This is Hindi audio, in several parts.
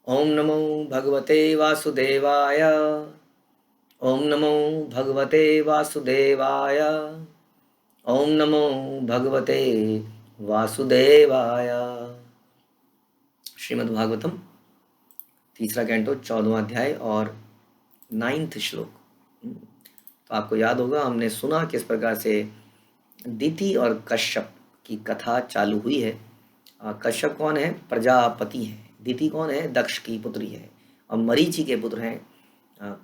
ओम नमो भगवते वासुदेवाय। ओम नमो भगवते वासुदेवाय। ओम नमो भगवते वासुदेवाय। श्रीमद् भागवतम तीसरा कैंटो 14वां अध्याय और 9th श्लोक। तो आपको याद होगा, हमने सुना किस प्रकार से दिति और कश्यप की कथा चालू हुई है। कश्यप कौन है? प्रजापति है। दिति कौन है? दक्ष की पुत्री है। और मरीचि के पुत्र हैं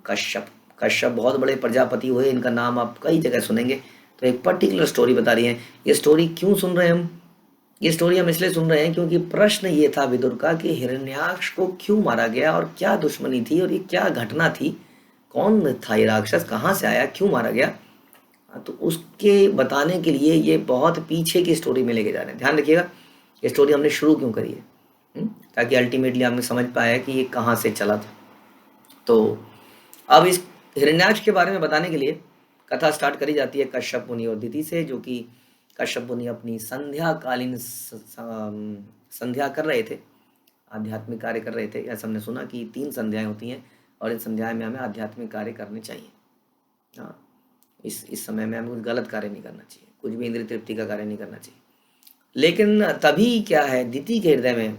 कश्यप। कश्यप बहुत बड़े प्रजापति हुए, इनका नाम आप कई जगह सुनेंगे। तो एक पर्टिकुलर स्टोरी बता रही है। ये स्टोरी क्यों सुन रहे हैं हम? ये स्टोरी हम इसलिए सुन रहे हैं क्योंकि प्रश्न ये था विदुर का कि हिरण्याक्ष को क्यों मारा गया और क्या दुश्मनी थी और ये क्या घटना थी, कौन था ये राक्षस, कहाँ से आया, क्यों मारा गया। तो उसके बताने के लिए ये बहुत पीछे की स्टोरी में लेके जा रहे हैं। ध्यान रखिएगा, ये स्टोरी हमने शुरू क्यों करी है, ताकि अल्टीमेटली हमने समझ पाया कि ये कहाँ से चला था। तो अब इस हिरण्याक्ष के बारे में बताने के लिए कथा स्टार्ट करी जाती है कश्यप मुनि और दिति से, जो कि कश्यप मुनि अपनी संध्याकालीन संध्या कर रहे थे, आध्यात्मिक कार्य कर रहे थे। ऐसा हमने सुना कि 3 संध्याएं होती हैं और इन संध्याएं में हमें आध्यात्मिक कार्य करने चाहिए। हाँ, इस समय में हमें कुछ गलत कार्य नहीं करना चाहिए, कुछ भी इंद्रिय तृप्ति का कार्य नहीं करना चाहिए। लेकिन तभी क्या है, दिति के हृदय में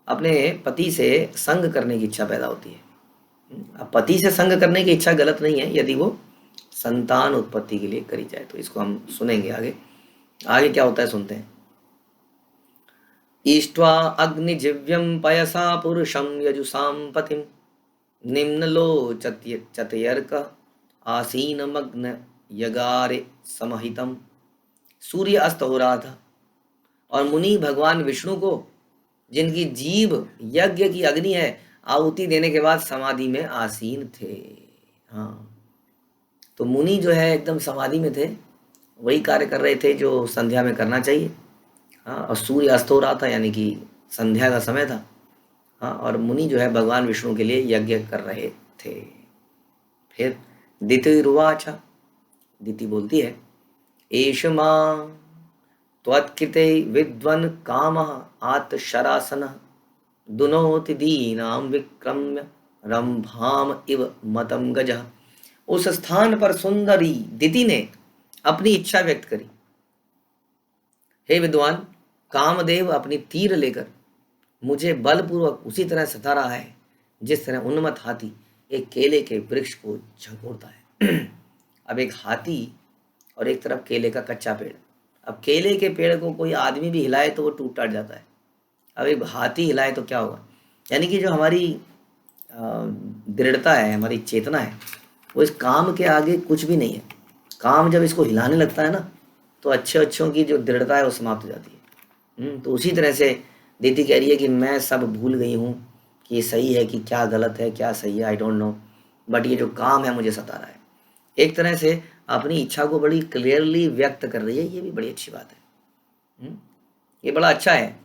अपने पति से संग करने की इच्छा पैदा होती है। अब पति से संग करने की इच्छा गलत नहीं है यदि वो संतान उत्पत्ति के लिए करी जाए। तो इसको हम सुनेंगे आगे। आगे क्या होता है सुनते हैं। ईष्ट्वा अग्निजिव्यं पयसा पुरुषं यजुषां पतिं निम्नलोचत्यर्क आसीनमग्न यगारे समहितम। सूर्य अस्त हो रहा था और मुनि भगवान विष्णु को, जिनकी जीभ यज्ञ की अग्नि है, आहुति देने के बाद समाधि में आसीन थे। हाँ, तो मुनि जो है एकदम समाधि में थे, वही कार्य कर रहे थे जो संध्या में करना चाहिए। हाँ, और सूर्य अस्त हो रहा था, यानी कि संध्या का समय था। हाँ, और मुनि जो है भगवान विष्णु के लिए यज्ञ कर रहे थे। फिर दितिरुवाच, दिति बोलती है, एष मां त्वत्कृते विद्वन् कामः आत्शरासनः दुनोति दीनां विक्रम्य रंभाम इव मतम गजः। उस स्थान पर सुंदरी दिति ने अपनी इच्छा व्यक्त करी। हे विद्वान, कामदेव अपनी तीर लेकर मुझे बलपूर्वक उसी तरह सता रहा है जिस तरह उन्मत्त हाथी एक केले के वृक्ष को झकोरता है। अब एक हाथी और एक तरफ केले का कच्चा पेड़। अब केले के पेड़ को कोई आदमी भी हिलाए तो वो टूट टाट जाता है। अब एक हाथी हिलाए तो क्या होगा? यानी कि जो हमारी दृढ़ता है, हमारी चेतना है, वो इस काम के आगे कुछ भी नहीं है। काम जब इसको हिलाने लगता है ना, तो अच्छे अच्छों की जो दृढ़ता है वो समाप्त हो जाती है। तो उसी तरह से दीदी कह रही है कि मैं सब भूल गई हूँ कि ये सही है कि क्या गलत है, क्या सही है, आई डोंट नो, बट ये जो काम है मुझे सता रहा है। एक तरह से अपनी इच्छा को बड़ी क्लियरली व्यक्त कर रही है, ये भी बड़ी अच्छी बात है। ये बड़ा अच्छा है।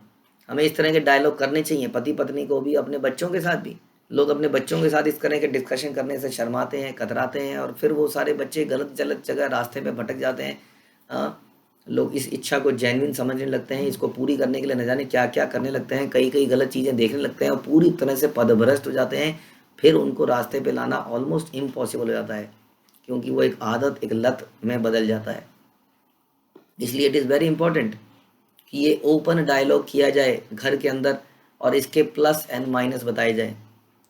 हमें इस तरह के डायलॉग करने चाहिए, पति पत्नी को भी, अपने बच्चों के साथ भी। लोग अपने बच्चों के साथ इस तरह के डिस्कशन करने से शर्माते हैं, कतराते हैं, और फिर वो सारे बच्चे गलत गलत जगह रास्ते पे भटक जाते हैं। लोग इस इच्छा को जेन्युइन समझने लगते हैं, इसको पूरी करने के लिए न जाने क्या क्या करने लगते हैं, कई कई गलत चीज़ें देखने लगते हैं और पूरी तरह से पदभ्रष्ट हो जाते हैं। फिर उनको रास्ते पे लाना ऑलमोस्ट इम्पॉसिबल हो जाता है, क्योंकि वो एक आदत, एक लत में बदल जाता है। इसलिए इट इज़ वेरी इंपॉर्टेंट कि ये ओपन डायलॉग किया जाए घर के अंदर, और इसके प्लस एंड माइनस बताए जाए।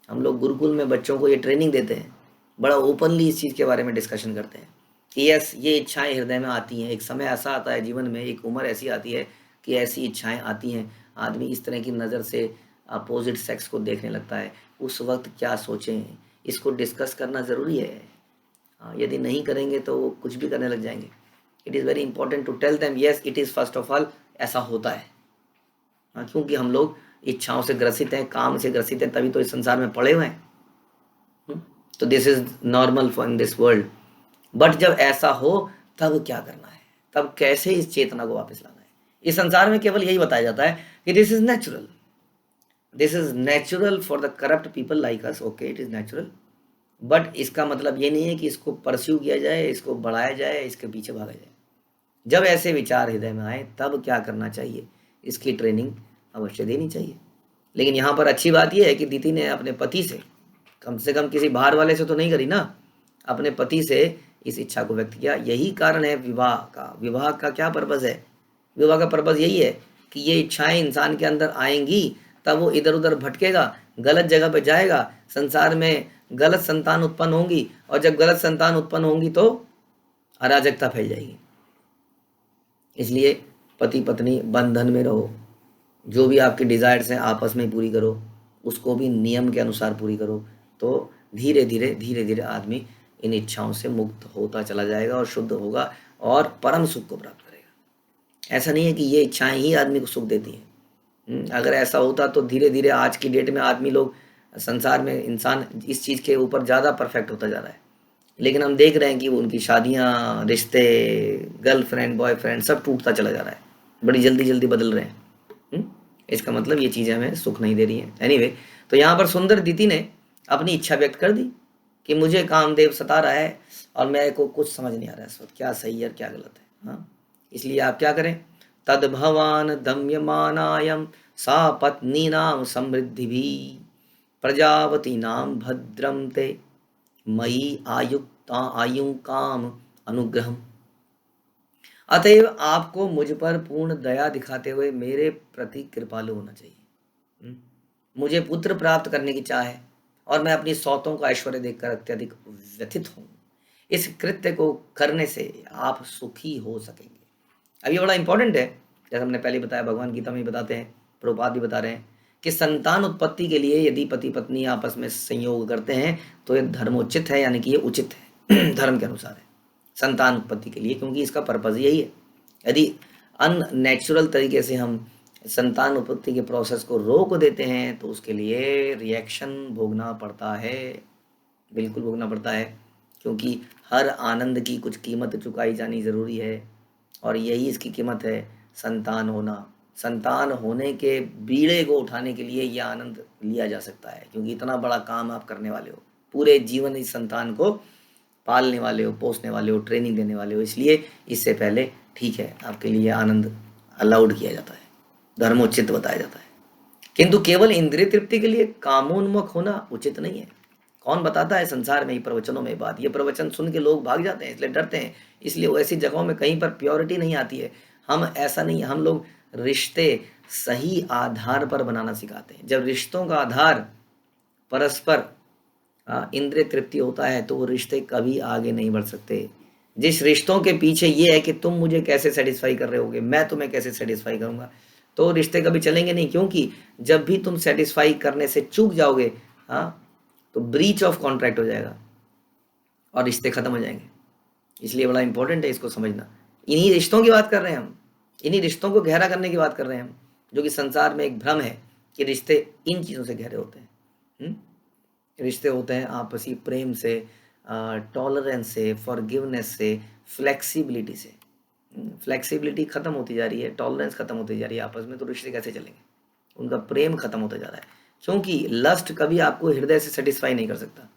हम लोग गुरुकुल में बच्चों को ये ट्रेनिंग देते हैं, बड़ा ओपनली इस चीज़ के बारे में डिस्कशन करते हैं कि यस, ये इच्छाएं हृदय में आती हैं। एक समय ऐसा आता है जीवन में, एक उम्र ऐसी आती है कि ऐसी इच्छाएं आती हैं। आदमी इस तरह की नज़र से अपोजिट सेक्स को देखने लगता है। उस वक्त क्या सोचें, इसको डिस्कस करना ज़रूरी है। यदि नहीं करेंगे तो वो कुछ भी करने लग जाएंगे। It is very important to tell them yes it is first of all, ऐसा होता है। क्योंकि हम लोग इच्छाओं से ग्रसित हैं, काम से ग्रसित हैं, तभी तो इस संसार में पड़े हुए हैं। तो this is normal for in this world. But जब ऐसा हो तब क्या करना है, तब कैसे इस चेतना को वापस लाना है। इस संसार में केवल यही बताया जाता है कि this is natural, this is natural for the corrupt people like us. Okay, it is natural, but इसका मतलब ये नहीं है कि इसको परस्यू किया जाए, इसको बढ़ाया जाए, इसके पीछे भागा जाए। जब ऐसे विचार हृदय में आए तब क्या करना चाहिए, इसकी ट्रेनिंग अवश्य देनी चाहिए। लेकिन यहाँ पर अच्छी बात यह है कि दीति ने अपने पति से कम किसी बाहर वाले से तो नहीं करी ना, अपने पति से इस इच्छा को व्यक्त किया। यही कारण है विवाह का। विवाह का क्या पर्पज़ है? विवाह का पर्पज़ यही है कि ये इच्छाएं इंसान के अंदर आएंगी, तब वो इधर उधर भटकेगा, गलत जगह पे जाएगा, संसार में गलत संतान उत्पन्न होंगी, और जब गलत संतान उत्पन्न होंगी तो अराजकता फैल जाएगी। इसलिए पति पत्नी बंधन में रहो, जो भी आपके डिज़ायर्स हैं आपस में पूरी करो, उसको भी नियम के अनुसार पूरी करो, तो धीरे धीरे धीरे इन इच्छाओं से मुक्त होता चला जाएगा और शुद्ध होगा और परम सुख को प्राप्त करेगा। ऐसा नहीं है कि ये इच्छाएं ही आदमी को सुख देती हैं। अगर ऐसा होता तो धीरे धीरे आज की डेट में आदमी लोग, संसार में इंसान इस चीज़ के ऊपर ज़्यादा परफेक्ट होता जा रहा है, लेकिन हम देख रहे हैं कि उनकी शादियाँ, रिश्ते, गर्लफ्रेंड, बॉयफ्रेंड सब टूटता चला जा रहा है, बड़ी जल्दी जल्दी बदल रहे हैं। इसका मतलब ये चीज़ें हमें सुख नहीं दे रही हैं। एनीवे, तो यहाँ पर सुंदर दीति ने अपनी इच्छा व्यक्त कर दी कि मुझे कामदेव सता रहा है और मेरे को कुछ समझ नहीं आ रहा है इस वक्त, क्या सही है और क्या गलत है। हाँ, इसलिए आप क्या करें, तद भवान दम्यमानायम सा पत्नी नाम समृद्धि भी प्रजावती नाम भद्रम ते मई आयु काम अनुग्रहम। अतएव आपको मुझ पर पूर्ण दया दिखाते हुए मेरे प्रति कृपालु होना चाहिए। मुझे पुत्र प्राप्त करने की चाह है और मैं अपनी सौतों का ऐश्वर्य देखकर अत्यधिक व्यथित हूँ। इस कृत्य को करने से आप सुखी हो सकेंगे। अब ये बड़ा इंपॉर्टेंट है, जैसे हमने पहले बताया, भगवान गीता में बताते हैं, प्रभुपाद भी बता रहे हैं कि संतान उत्पत्ति के लिए यदि पति पत्नी आपस में संयोग करते हैं तो ये धर्मोचित है, यानी कि ये उचित है, धर्म के अनुसार है संतान उत्पत्ति के लिए, क्योंकि इसका पर्पज़ यही है। यदि अननेचुरल तरीके से हम संतान उत्पत्ति के प्रोसेस को रोक देते हैं तो उसके लिए रिएक्शन भोगना पड़ता है, बिल्कुल भोगना पड़ता है, क्योंकि हर आनंद की कुछ कीमत चुकाई जानी ज़रूरी है, और यही इसकी कीमत है, संतान होना। संतान होने के बीड़े को उठाने के लिए यह आनंद लिया जा सकता है, क्योंकि इतना बड़ा काम आप करने वाले हो, पूरे जीवन इस संतान को पालने वाले हो, पोसने वाले हो, ट्रेनिंग देने वाले हो, इसलिए इससे पहले ठीक है आपके लिए आनंद अलाउड किया जाता है, धर्मोचित बताया जाता है। किंतु केवल इंद्रिय तृप्ति के लिए कामोन्मुख होना उचित नहीं है। कौन बताता है संसार में, प्रवचनों में बात, ये प्रवचन सुन के लोग भाग जाते हैं, इसलिए डरते हैं, इसलिए वो ऐसी जगहों में कहीं पर प्योरिटी नहीं आती है। हम ऐसा नहीं, हम लोग रिश्ते सही आधार पर बनाना सिखाते हैं। जब रिश्तों का आधार परस्पर इंद्रिय तृप्ति होता है तो वो रिश्ते कभी आगे नहीं बढ़ सकते। जिस रिश्तों के पीछे ये है कि तुम मुझे कैसे सेटिस्फाई कर रहे होगे, मैं तुम्हें कैसे सेटिस्फाई करूंगा, तो रिश्ते कभी चलेंगे नहीं, क्योंकि जब भी तुम सेटिस्फाई करने से चूक जाओगे, तो ब्रीच ऑफ कॉन्ट्रैक्ट हो जाएगा और रिश्ते खत्म हो जाएंगे। इसलिए बड़ा इंपॉर्टेंट है इसको समझना। इन्हीं रिश्तों की बात कर रहे हैं हम, इन्हीं रिश्तों को गहरा करने की बात कर रहे हैं हम, जो कि संसार में एक भ्रम है कि रिश्ते इन चीज़ों से गहरे होते हैं। रिश्ते होते हैं आपसी प्रेम से, टॉलरेंस से, फॉरगिवनेस से, फ्लेक्सिबिलिटी से। फ्लेक्सिबिलिटी खत्म होती जा रही है, टॉलरेंस खत्म होती जा रही है आपस में, तो रिश्ते कैसे चलेंगे? उनका प्रेम खत्म होता जा रहा है, क्योंकि लस्ट कभी आपको हृदय से सेटिस्फाई नहीं कर सकता।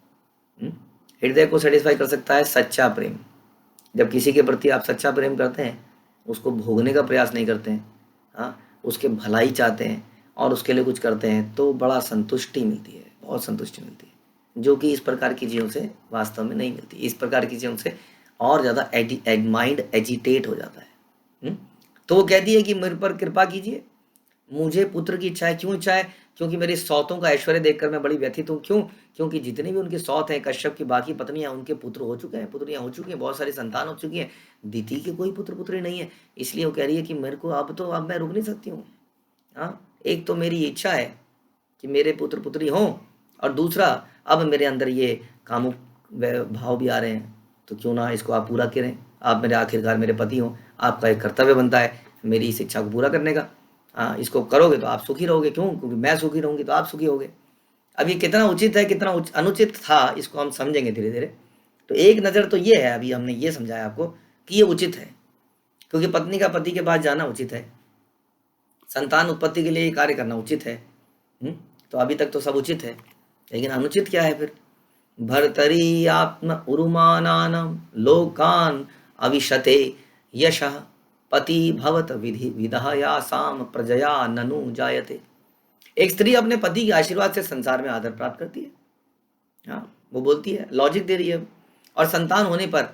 हृदय को सेटिस्फाई कर सकता है सच्चा प्रेम। जब किसी के प्रति आप सच्चा प्रेम करते हैं, उसको भोगने का प्रयास नहीं करते हैं, उसके भलाई चाहते हैं और उसके लिए कुछ करते हैं, तो बड़ा संतुष्टि मिलती है, बहुत संतुष्टि मिलती है, जो कि इस प्रकार की चीज़ों से वास्तव में नहीं मिलती। इस प्रकार की चीज़ों से और ज़्यादा माइंड एजिटेट हो जाता है। तो वो कहती है कि मेरे पर कृपा कीजिए, मुझे पुत्र की इच्छा है। क्यों इच्छा है? क्योंकि मेरी सौतों का ऐश्वर्य देखकर मैं बड़ी व्यथित हूँ। क्यों? क्योंकि जितने भी उनके सौत हैं, कश्यप की बाकी पत्नियां, उनके पुत्र हो चुके हैं, पुत्रियां हो चुकी हैं, बहुत सारी संतान हो चुकी हैं, दीति के कोई पुत्र पुत्री नहीं है। इसलिए वो कह रही है कि मेरे को अब मैं रुक नहीं सकती हूँ। एक तो मेरी इच्छा है कि मेरे पुत्र पुत्री हों, और दूसरा अब मेरे अंदर ये कामुक भाव भी आ रहे हैं, तो क्यों ना इसको आप पूरा करें। आप मेरे आखिरकार मेरे पति हों, आपका एक कर्तव्य बनता है मेरी इस इच्छा को पूरा करने का। इसको करोगे तो आप सुखी रहोगे। क्यों? क्योंकि मैं सुखी रहूंगी तो आप सुखी होगे। अब ये कितना उचित है, कितना अनुचित था, इसको हम समझेंगे धीरे धीरे। तो एक नज़र तो ये है, अभी हमने ये समझाया आपको कि ये उचित है, क्योंकि पत्नी का पति के पास जाना उचित है, संतान उत्पत्ति के लिए ये कार्य करना उचित है। तो अभी तक तो सब उचित है, लेकिन अनुचित क्या है फिर? भर्तरी आत्म उरुमानानम लोकान अविशते यशः पति भवत विधि विधायासाम प्रजया ननु जायते। एक स्त्री अपने पति के आशीर्वाद से संसार में आदर प्राप्त करती है। हाँ, वो बोलती है, लॉजिक दे रही है। और संतान होने पर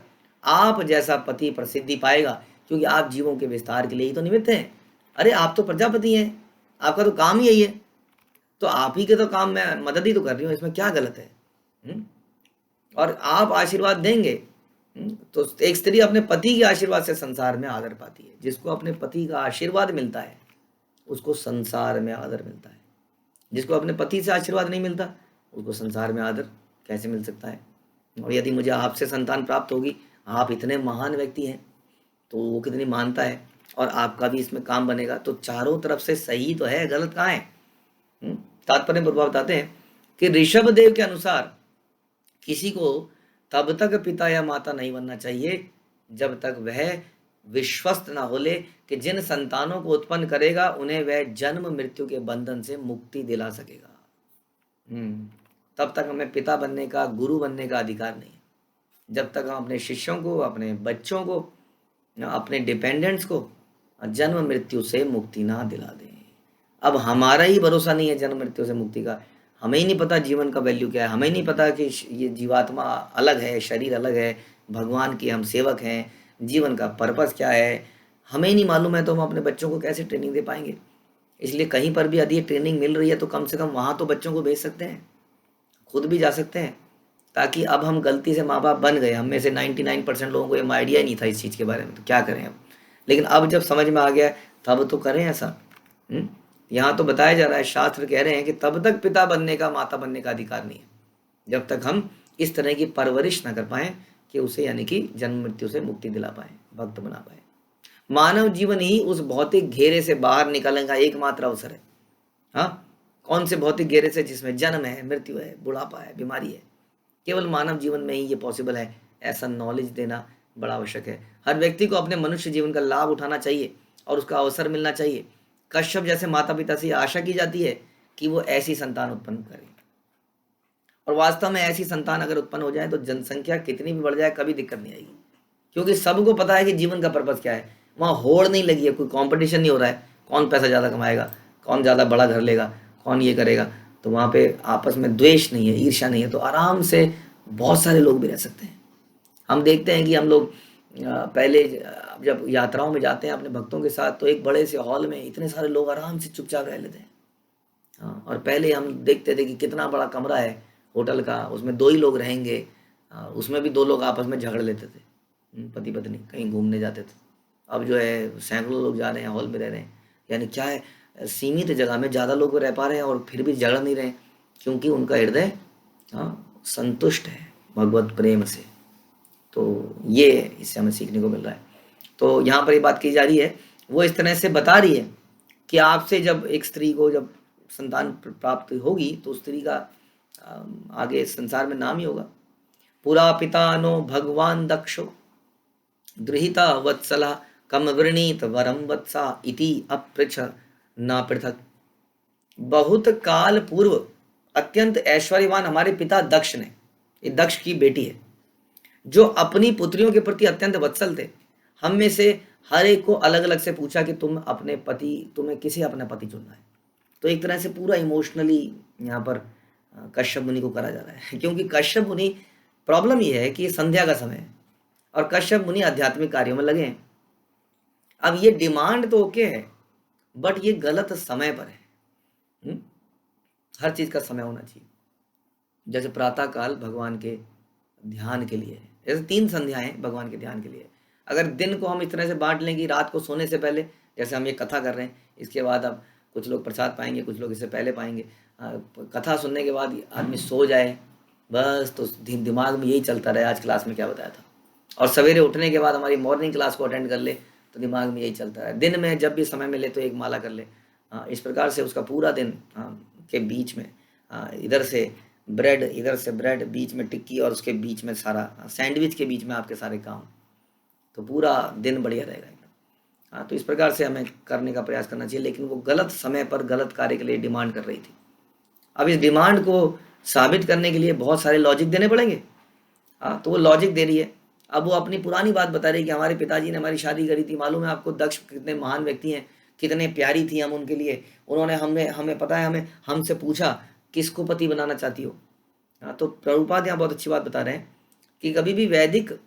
आप जैसा पति प्रसिद्धि पाएगा, क्योंकि आप जीवों के विस्तार के लिए ही तो निमित्त हैं। अरे आप तो प्रजापति हैं, आपका तो काम ही यही है, तो आप ही के तो काम में मदद ही तो कर रही हूँ, इसमें क्या गलत है? और आप आशीर्वाद देंगे। तो एक स्त्री अपने पति के आशीर्वाद से संसार में आदर पाती है। जिसको अपने पति का आशीर्वाद मिलता है उसको संसार में आदर मिलता है। जिसको अपने पति से आशीर्वाद नहीं मिलता उसको संसार में आदर कैसे मिल सकता है? और यदि मुझे आपसे संतान प्राप्त होगी, आप इतने महान व्यक्ति हैं, तो वो कितनी मानता है, और आपका भी इसमें काम बनेगा, तो चारों तरफ से सही तो है, गलत कहाँ है? तात्पर्य प्रभाव बताते हैं कि ऋषभ देव के अनुसार किसी को तब तक पिता या माता नहीं बनना चाहिए जब तक वह विश्वस्त ना हो ले कि जिन संतानों को उत्पन्न करेगा उन्हें वह जन्म मृत्यु के बंधन से मुक्ति दिला सकेगा। तब तक हमें पिता बनने का, गुरु बनने का अधिकार नहीं है, जब तक हम अपने शिष्यों को, अपने बच्चों को, अपने डिपेंडेंट्स को जन्म मृत्यु से मुक्ति ना दिला दें। अब हमारा ही भरोसा नहीं है जन्म मृत्यु से मुक्ति का, हमें ही नहीं पता जीवन का वैल्यू क्या है, हमें नहीं पता कि ये जीवात्मा अलग है, शरीर अलग है, भगवान के हम सेवक हैं, जीवन का पर्पस क्या है, हमें ही नहीं मालूम है, तो हम अपने बच्चों को कैसे ट्रेनिंग दे पाएंगे? इसलिए कहीं पर भी यदि ये ट्रेनिंग मिल रही है तो कम से कम वहाँ तो बच्चों को भेज सकते हैं, खुद भी जा सकते हैं, ताकि अब हम गलती से माँ बाप बन गए। हम में से 99% लोगों को ये आइडिया ही नहीं था इस चीज़ के बारे में, तो क्या करें अब? लेकिन अब जब समझ में आ गया तब तो करें ऐसा। यहाँ तो बताया जा रहा है, शास्त्र कह रहे हैं कि तब तक पिता बनने का, माता बनने का अधिकार नहीं है जब तक हम इस तरह की परवरिश ना कर पाएं कि उसे यानी कि जन्म मृत्यु से मुक्ति दिला पाए, भक्त बना पाए। मानव जीवन ही उस भौतिक घेरे से बाहर निकलने का एकमात्र अवसर है। हाँ, कौन से भौतिक घेरे से? जिसमें जन्म है, मृत्यु है, बुढ़ापा है, बीमारी है। केवल मानव जीवन में ही ये पॉसिबल है। ऐसा नॉलेज देना बड़ा आवश्यक है। हर व्यक्ति को अपने मनुष्य जीवन का लाभ उठाना चाहिए और उसका अवसर मिलना चाहिए। कश्यप जैसे माता पिता से आशा की जाती है कि वो ऐसी संतान उत्पन्न करें, और वास्तव में ऐसी संतान अगर उत्पन्न हो जाए तो जनसंख्या कितनी भी बढ़ जाए कभी दिक्कत नहीं आएगी, क्योंकि सबको पता है कि जीवन का पर्पस क्या है। वहाँ होड़ नहीं लगी है, कोई कंपटीशन नहीं हो रहा है, कौन पैसा ज़्यादा कमाएगा, कौन ज़्यादा बड़ा घर लेगा, कौन ये करेगा। तो वहाँ पे आपस में द्वेष नहीं है, ईर्ष्या नहीं है, तो आराम से बहुत सारे लोग भी रह सकते हैं। हम देखते हैं कि हम लोग पहले जब यात्राओं में जाते हैं अपने भक्तों के साथ, तो एक बड़े से हॉल में इतने सारे लोग आराम से चुपचाप रह लेते हैं। हाँ, और पहले हम देखते थे कि कितना बड़ा कमरा है होटल का, उसमें 2 ही लोग रहेंगे, उसमें भी 2 लोग आपस में झगड़ लेते थे, पति पत्नी कहीं घूमने जाते थे। अब जो है सैकड़ों लोग जा रहे हैं, हॉल में रह रहे हैं। यानी क्या है, सीमित जगह में ज़्यादा लोग रह पा रहे हैं और फिर भी झगड़ नहीं रहे, क्योंकि उनका हृदय संतुष्ट है भगवत प्रेम से। तो ये इससे हमें सीखने को मिल रहा है। तो यहाँ पर ये बात की जा रही है, वो इस तरह से बता रही है कि आपसे जब एक स्त्री को जब संतान प्राप्त होगी तो स्त्री का आगे संसार में नाम ही होगा। पुरा पिता नो भगवान दक्षो गृहीता वत्सला कम वृणीत वरम वत्सा इति अपृछ न पृथक। बहुत काल पूर्व अत्यंत ऐश्वर्यवान हमारे पिता दक्ष ने, ये दक्ष की बेटी है, जो अपनी पुत्रियों के प्रति अत्यंत वत्सल थे, हम में से हर एक को अलग अलग से पूछा कि तुम्हें किसे अपना पति चुनना है। तो एक तरह से पूरा इमोशनली यहाँ पर कश्यप मुनि को करा जा रहा है, क्योंकि कश्यप मुनि, प्रॉब्लम ये है कि ये संध्या का समय है और कश्यप मुनि आध्यात्मिक कार्यों में लगे हैं। अब ये डिमांड तो ओके है, बट ये गलत समय पर है। हर चीज का समय होना चाहिए। जैसे प्रातः काल भगवान के ध्यान के लिए है, जैसे 3 संध्याएं भगवान के ध्यान के लिए। अगर दिन को हम इस तरह से बांट लें कि रात को सोने से पहले, जैसे हम ये कथा कर रहे हैं, इसके बाद अब कुछ लोग प्रसाद पाएंगे, कुछ लोग इससे पहले पाएंगे, कथा सुनने के बाद आदमी सो जाए बस, तो दिमाग में यही चलता रहे आज क्लास में क्या बताया था, और सवेरे उठने के बाद हमारी मॉर्निंग क्लास को अटेंड कर ले तो दिमाग में यही चलता रहे। दिन में जब भी समय मिले तो एक माला कर ले। इस प्रकार से उसका पूरा दिन के बीच में इधर से ब्रेड, बीच में टिक्की, और उसके बीच में सारा सैंडविच के बीच में आपके सारे काम, तो पूरा दिन बढ़िया रहेगा एकदम। तो इस प्रकार से हमें करने का प्रयास करना चाहिए। लेकिन वो गलत समय पर गलत कार्य के लिए डिमांड कर रही थी। अब इस डिमांड को साबित करने के लिए बहुत सारे लॉजिक देने पड़ेंगे। तो वो लॉजिक दे रही है। अब वो अपनी पुरानी बात बता रही है कि हमारे पिताजी ने हमारी शादी करी थी, मालूम है आपको दक्ष कितने महान व्यक्ति हैं, कितने प्यारी थी हम उनके लिए। उन्होंने हमें पता है, हमसे पूछा किसको पति बनाना चाहती हो। हाँ, तो प्रभुपाद यहाँ बहुत अच्छी बात बता रहे हैं कि कभी भी वैदिक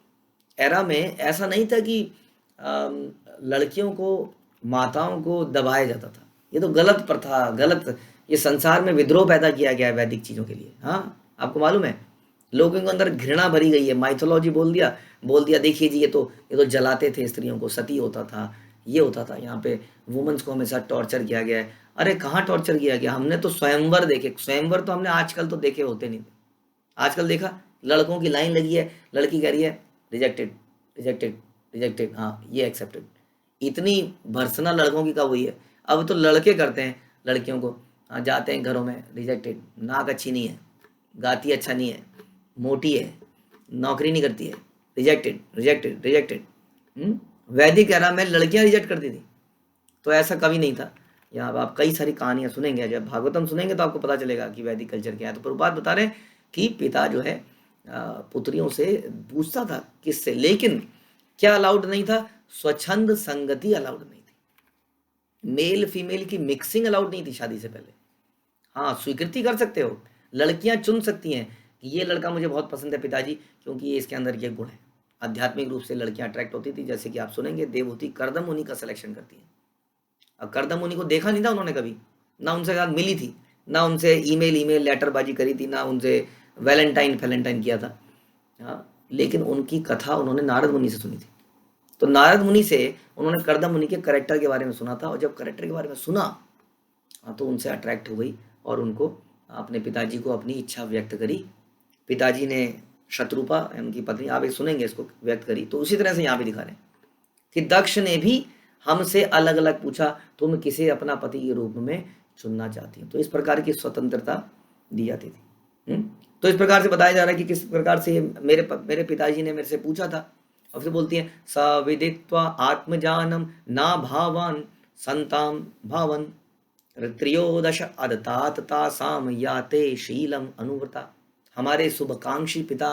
एरा में ऐसा नहीं था कि लड़कियों को, माताओं को दबाया जाता था। ये तो गलत प्रथा, गलत, ये संसार में विद्रोह पैदा किया गया है वैदिक चीज़ों के लिए। हाँ, आपको मालूम है, लोगों के अंदर घृणा भरी गई है, माइथोलॉजी बोल दिया देखिए जी, ये तो जलाते थे स्त्रियों को, सती होता था, ये होता था, यहाँ पे वुमेन्स को हमेशा टॉर्चर किया गया है। अरे कहाँ टॉर्चर किया गया, हमने तो स्वयंवर देखे। स्वयंवर तो हमने आजकल तो देखे होते नहीं थे। आजकल देखा, लड़कों की लाइन लगी है, लड़की कह रही है रिजेक्टेड, रिजेक्टेड, रिजेक्टेड, हाँ ये एक्सेप्टेड। इतनी भर्सना लड़कों की कब हुई है? अब तो लड़के करते हैं लड़कियों को। हाँ, जाते हैं घरों में, रिजेक्टेड, नाक अच्छी नहीं है, गाती अच्छा नहीं है, मोटी है, नौकरी नहीं करती है, रिजेक्टेड, रिजेक्टेड, रिजेक्टेड। वैदिक एरा में लड़कियां रिजेक्ट करती थी, तो ऐसा कभी नहीं था। यहाँ आप कई सारी कहानियां सुनेंगे, जब भागवतम सुनेंगे तो आपको पता चलेगा कि वैदिक कल्चर क्या है। तो प्रभुपाद बता रहे हैं कि पिता जो है पुत्रियों से पूछता था किससे, लेकिन क्या अलाउड नहीं था? स्वच्छंद संगति अलाउड नहीं थी, मेल फीमेल की मिक्सिंग अलाउड नहीं थी शादी से पहले। हाँ, स्वीकृति कर सकते हो, लड़कियां चुन सकती हैं कि ये लड़का मुझे बहुत पसंद है पिताजी, क्योंकि ये इसके अंदर ये गुण है। आध्यात्मिक रूप से लड़कियां अट्रैक्ट होती थी, जैसे कि आप सुनेंगे देवहूति कर्दम मुनि का सिलेक्शन करती है। अब कर्दम मुनि को देखा नहीं था उन्होंने कभी, ना उनसे साथ मिली थी, ना उनसे ईमेल लेटरबाजी करी थी, ना उनसे वैलेंटाइन किया था। हाँ, लेकिन उनकी कथा उन्होंने नारद मुनि से सुनी थी। तो नारद मुनि से उन्होंने कर्दम मुनि के करेक्टर के बारे में सुना था, और जब करेक्टर के बारे में सुना तो उनसे अट्रैक्ट हो गई और उनको अपने पिताजी को अपनी इच्छा व्यक्त करी। पिताजी ने शत्रुपा उनकी पत्नी, आप एक सुनेंगे इसको, व्यक्त करी। तो उसी तरह से यहाँ भी दिखा रहे हैं कि दक्ष ने भी हमसे अलग अलग पूछा, तुम किसे अपना पति के रूप में चुनना चाहती हो। तो इस प्रकार की स्वतंत्रता दी जाती थी। तो इस प्रकार से बताया जा रहा है कि किस प्रकार से मेरे पिताजी ने मेरे से पूछा था। और फिर बोलती है सविदित्वा आत्मजानम ना भावान संताम भावन त्रयोदश अदतात तासाम याते शीलम अनुव्रता। हमारे शुभकांक्षी पिता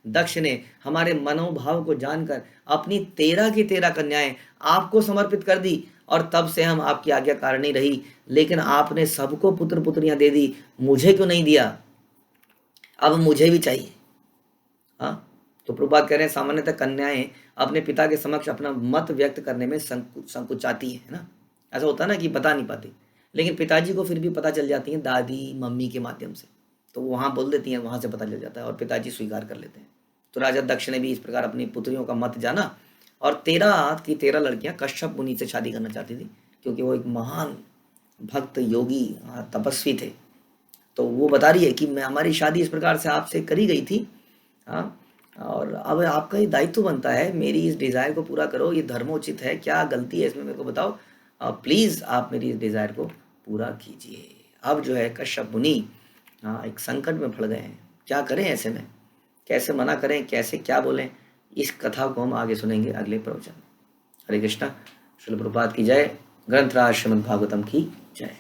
दक्ष ने हमारे मनोभाव को जानकर अपनी 13 की 13 कन्याएं आपको समर्पित कर दी, और तब से हम आपकी आज्ञाकारिणी रही। लेकिन आपने सबको पुत्र पुत्रियां दे दी, मुझे क्यों नहीं दिया? अब मुझे भी चाहिए। हाँ, तो प्रभुपाद कह रहे हैं सामान्यतः कन्याएं अपने पिता के समक्ष अपना मत व्यक्त करने में संकुचाती है ना। ऐसा होता है ना कि बता नहीं पाती, लेकिन पिताजी को फिर भी पता चल जाती है दादी मम्मी के माध्यम से, तो वहाँ बोल देती हैं, वहाँ से पता चल जाता है और पिताजी स्वीकार कर लेते हैं। तो राजा दक्ष ने भी इस प्रकार अपनी पुत्रियों का मत जाना, और 13 की 13 लड़कियां कश्यप मुनि से शादी करना चाहती थी, क्योंकि वो एक महान भक्त योगी तपस्वी थे। तो वो बता रही है कि मैं, हमारी शादी इस प्रकार से आपसे करी गई थी, हाँ, और अब आपका ये दायित्व बनता है, मेरी इस डिज़ायर को पूरा करो, ये धर्मोचित है, क्या गलती है इसमें मेरे को बताओ, प्लीज़ आप मेरी इस डिज़ायर को पूरा कीजिए। अब जो है कश्यप मुनि एक संकट में पड़ गए हैं, क्या करें ऐसे में, कैसे मना करें, कैसे क्या बोलें। इस कथा को हम आगे सुनेंगे अगले प्रवचन में। हरे कृष्णा। श्रील प्रभुपाद की जय। ग्रंथराज श्रीमद् भागवतम की जय।